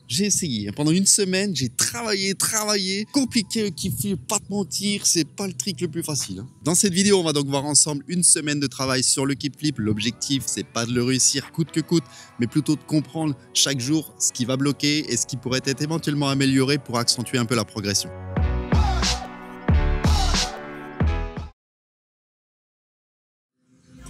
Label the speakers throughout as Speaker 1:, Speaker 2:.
Speaker 1: J'ai essayé. Pendant une semaine, j'ai travaillé. Compliqué le kick-flip, pas te mentir, c'est pas le trick le plus facile. Dans cette vidéo, on va donc voir ensemble une semaine de travail sur le kick-flip. L'objectif, c'est pas de le réussir coûte que coûte, mais plutôt de comprendre chaque jour ce qui va bloquer et ce qui pourrait être éventuellement amélioré pour accentuer un peu la progression.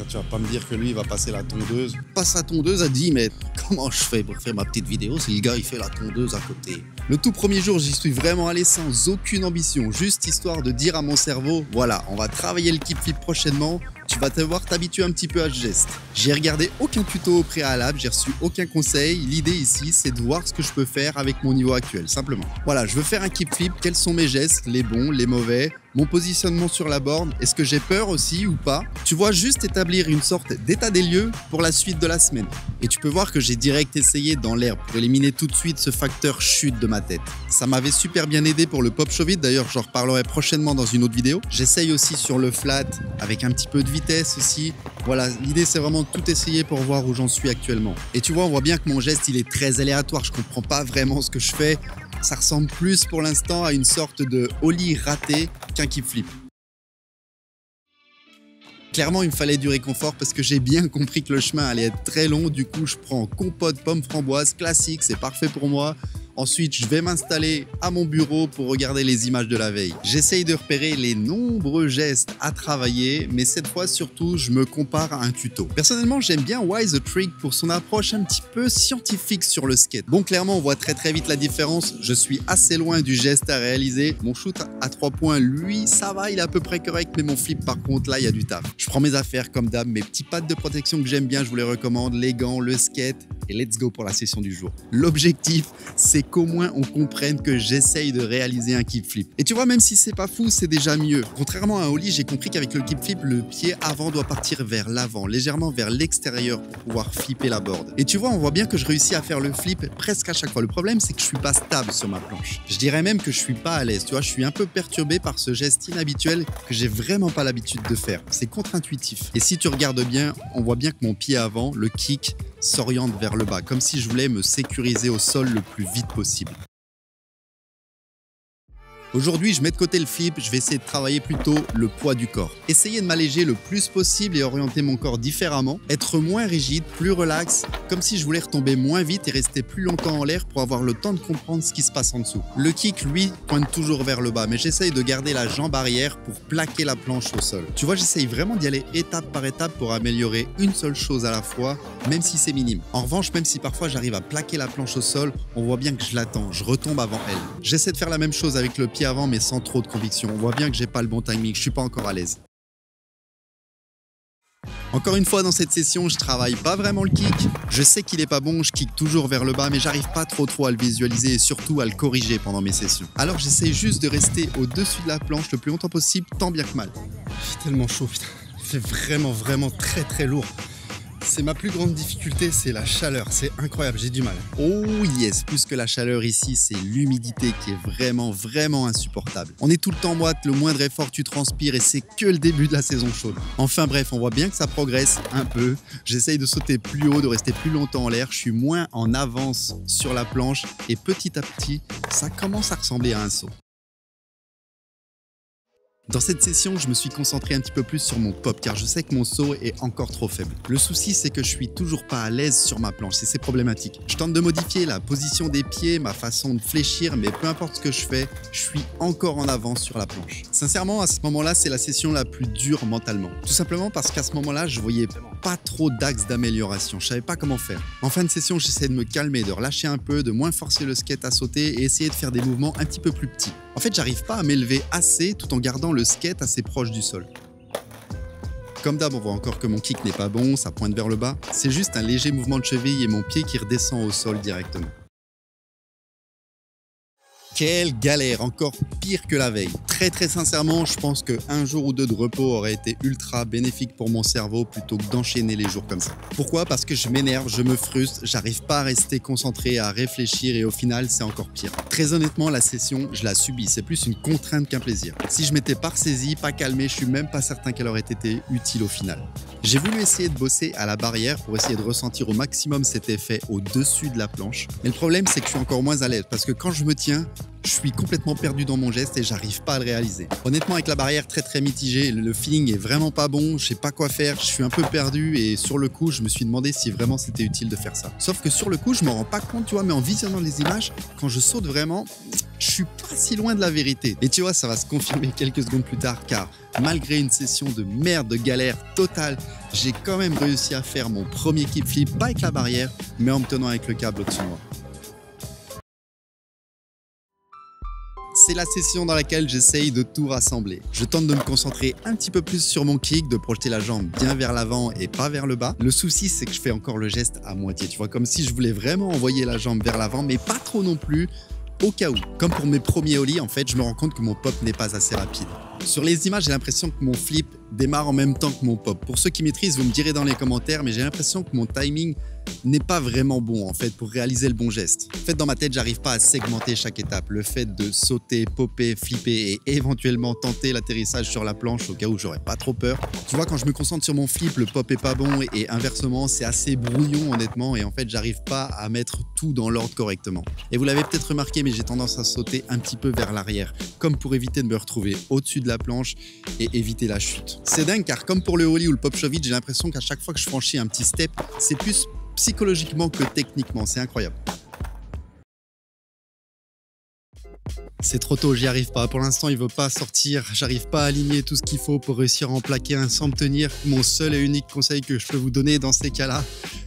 Speaker 1: Tu vas pas me dire que lui il va passer la tondeuse. Passe la tondeuse, a dit mais comment je fais pour faire ma petite vidéo si le gars il fait la tondeuse à côté. Le tout premier jour, j'y suis vraiment allé sans aucune ambition, juste histoire de dire à mon cerveau, voilà, on va travailler le kick-flip prochainement. Tu vas devoir t'habituer un petit peu à ce geste. J'ai regardé aucun tuto au préalable, j'ai reçu aucun conseil. L'idée ici, c'est de voir ce que je peux faire avec mon niveau actuel, simplement. Voilà, je veux faire un kick-flip, quels sont mes gestes, les bons, les mauvais, mon positionnement sur la borne, est-ce que j'ai peur aussi ou pas? Tu vois, juste établir une sorte d'état des lieux pour la suite de la semaine. Et tu peux voir que j'ai direct essayé dans l'herbe pour éliminer tout de suite ce facteur chute de ma tête. Ça m'avait super bien aidé pour le pop show vite, d'ailleurs j'en reparlerai prochainement dans une autre vidéo. J'essaye aussi sur le flat avec un petit peu de vitesse aussi. Voilà, l'idée c'est vraiment de tout essayer pour voir où j'en suis actuellement. Et tu vois, on voit bien que mon geste il est très aléatoire, je comprends pas vraiment ce que je fais. Ça ressemble plus pour l'instant à une sorte de ollie raté qu'un kick-flip. Clairement, il me fallait du réconfort parce que j'ai bien compris que le chemin allait être très long. Du coup, je prends compote pomme framboise classique, c'est parfait pour moi. Ensuite, je vais m'installer à mon bureau pour regarder les images de la veille. J'essaye de repérer les nombreux gestes à travailler, mais cette fois surtout, je me compare à un tuto. Personnellement, j'aime bien Why the Trick pour son approche un petit peu scientifique sur le skate. Bon, clairement, on voit très vite la différence. Je suis assez loin du geste à réaliser. Mon shoot à 3 points, lui, ça va, il est à peu près correct, mais mon flip, par contre, là, il y a du taf. Je prends mes affaires comme d'hab, mes petits pads de protection que j'aime bien, je vous les recommande, les gants, le skate, et let's go pour la session du jour. L'objectif, c'est qu'au moins on comprenne que j'essaye de réaliser un kickflip. Et tu vois, même si c'est pas fou, c'est déjà mieux. Contrairement à un ollie, j'ai compris qu'avec le kickflip, le pied avant doit partir vers l'avant, légèrement vers l'extérieur pour pouvoir flipper la board. Et tu vois, on voit bien que je réussis à faire le flip presque à chaque fois. Le problème, c'est que je suis pas stable sur ma planche. Je dirais même que je suis pas à l'aise. Tu vois, je suis un peu perturbé par ce geste inhabituel que j'ai vraiment pas l'habitude de faire. C'est contre-intuitif. Et si tu regardes bien, on voit bien que mon pied avant, le kick, s'oriente vers le bas, comme si je voulais me sécuriser au sol le plus vite possible. Aujourd'hui, je mets de côté le flip, je vais essayer de travailler plutôt le poids du corps. Essayer de m'alléger le plus possible et orienter mon corps différemment, être moins rigide, plus relax, comme si je voulais retomber moins vite et rester plus longtemps en l'air pour avoir le temps de comprendre ce qui se passe en dessous. Le kick, lui, pointe toujours vers le bas, mais j'essaye de garder la jambe arrière pour plaquer la planche au sol. Tu vois, j'essaye vraiment d'y aller étape par étape pour améliorer une seule chose à la fois, même si c'est minime. En revanche, même si parfois j'arrive à plaquer la planche au sol, on voit bien que je l'attends, je retombe avant elle. J'essaie de faire la même chose avec le pied avant, mais sans trop de conviction. On voit bien que j'ai pas le bon timing, je suis pas encore à l'aise. Encore une fois, dans cette session, je travaille pas vraiment le kick. Je sais qu'il est pas bon, je kick toujours vers le bas, mais j'arrive pas trop à le visualiser et surtout à le corriger pendant mes sessions. Alors j'essaie juste de rester au-dessus de la planche le plus longtemps possible, tant bien que mal. J'ai tellement chaud, putain. Il fait vraiment très lourd. C'est ma plus grande difficulté, c'est la chaleur. C'est incroyable, j'ai du mal. Oh yes, plus que la chaleur ici, c'est l'humidité qui est vraiment insupportable. On est tout le temps moite, le moindre effort tu transpires et c'est que le début de la saison chaude. Enfin bref, on voit bien que ça progresse un peu. J'essaye de sauter plus haut, de rester plus longtemps en l'air. Je suis moins en avance sur la planche et petit à petit, ça commence à ressembler à un saut. Dans cette session, je me suis concentré un petit peu plus sur mon pop car je sais que mon saut est encore trop faible. Le souci, c'est que je suis toujours pas à l'aise sur ma planche et c'est problématique. Je tente de modifier la position des pieds, ma façon de fléchir, mais peu importe ce que je fais, je suis encore en avance sur la planche. Sincèrement, à ce moment-là, c'est la session la plus dure mentalement. Tout simplement parce qu'à ce moment-là, je voyais pas trop d'axes d'amélioration. Je savais pas comment faire. En fin de session, j'essaie de me calmer, de relâcher un peu, de moins forcer le skate à sauter et essayer de faire des mouvements un petit peu plus petits. En fait, j'arrive pas à m'élever assez tout en gardant le skate assez proche du sol. Comme d'hab, on voit encore que mon kick n'est pas bon, ça pointe vers le bas. C'est juste un léger mouvement de cheville et mon pied qui redescend au sol directement. Quelle galère, encore pire que la veille. Très sincèrement, je pense qu'un jour ou deux de repos aurait été ultra bénéfique pour mon cerveau plutôt que d'enchaîner les jours comme ça. Pourquoi? Parce que je m'énerve, je me frustre, j'arrive pas à rester concentré, à réfléchir et au final, c'est encore pire. Très honnêtement, la session, je la subis, c'est plus une contrainte qu'un plaisir. Si je m'étais pas ressaisi, pas calmé, je suis même pas certain qu'elle aurait été utile au final. J'ai voulu essayer de bosser à la barrière pour essayer de ressentir au maximum cet effet au-dessus de la planche. Mais le problème, c'est que je suis encore moins à l'aise parce que quand je me tiens, je suis complètement perdu dans mon geste et j'arrive pas à le réaliser. Honnêtement, avec la barrière très mitigée, le feeling est vraiment pas bon, je sais pas quoi faire, je suis un peu perdu et sur le coup, je me suis demandé si vraiment c'était utile de faire ça. Sauf que sur le coup, je m'en rends pas compte, tu vois, mais en visionnant les images, quand je saute vraiment, je suis pas si loin de la vérité. Et tu vois, ça va se confirmer quelques secondes plus tard car malgré une session de merde, de galère totale, j'ai quand même réussi à faire mon premier kickflip, pas avec la barrière, mais en me tenant avec le câble au-dessus de moi. C'est la session dans laquelle j'essaye de tout rassembler. Je tente de me concentrer un petit peu plus sur mon kick, de projeter la jambe bien vers l'avant et pas vers le bas. Le souci, c'est que je fais encore le geste à moitié, tu vois, comme si je voulais vraiment envoyer la jambe vers l'avant, mais pas trop non plus, au cas où. Comme pour mes premiers ollies, en fait, je me rends compte que mon pop n'est pas assez rapide. Sur les images, j'ai l'impression que mon flip démarre en même temps que mon pop. Pour ceux qui maîtrisent, vous me direz dans les commentaires, mais j'ai l'impression que mon timing n'est pas vraiment bon en fait pour réaliser le bon geste. En fait, dans ma tête, j'arrive pas à segmenter chaque étape. Le fait de sauter, popper, flipper et éventuellement tenter l'atterrissage sur la planche au cas où j'aurais pas trop peur. Tu vois, quand je me concentre sur mon flip, le pop est pas bon et inversement, c'est assez brouillon honnêtement et en fait, j'arrive pas à mettre tout dans l'ordre correctement. Et vous l'avez peut-être remarqué, mais j'ai tendance à sauter un petit peu vers l'arrière, comme pour éviter de me retrouver au-dessus de la planche et éviter la chute. C'est dingue car comme pour le ollie ou le pop shove it, j'ai l'impression qu'à chaque fois que je franchis un petit step, c'est plus psychologiquement que techniquement, c'est incroyable. C'est trop tôt, j'y arrive pas. Pour l'instant, il veut pas sortir. J'arrive pas à aligner tout ce qu'il faut pour réussir à en plaquer un sans me tenir. Mon seul et unique conseil que je peux vous donner dans ces cas-là,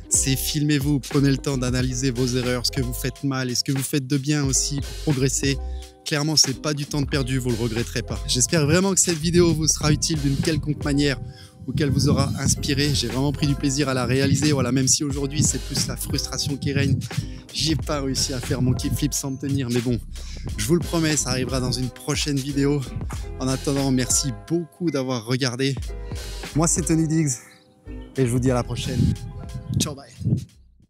Speaker 1: c'est filmez-vous. Prenez le temps d'analyser vos erreurs, ce que vous faites mal et ce que vous faites de bien aussi pour progresser. Clairement, c'est pas du temps de perdu, vous le regretterez pas. J'espère vraiment que cette vidéo vous sera utile d'une quelconque manière ou qu'elle vous aura inspiré. J'ai vraiment pris du plaisir à la réaliser. Voilà, même si aujourd'hui c'est plus la frustration qui règne. J'ai pas réussi à faire mon kickflip sans me tenir, mais bon, je vous le promets, ça arrivera dans une prochaine vidéo. En attendant, merci beaucoup d'avoir regardé. Moi, c'est Tony Diggs et je vous dis à la prochaine. Ciao, bye.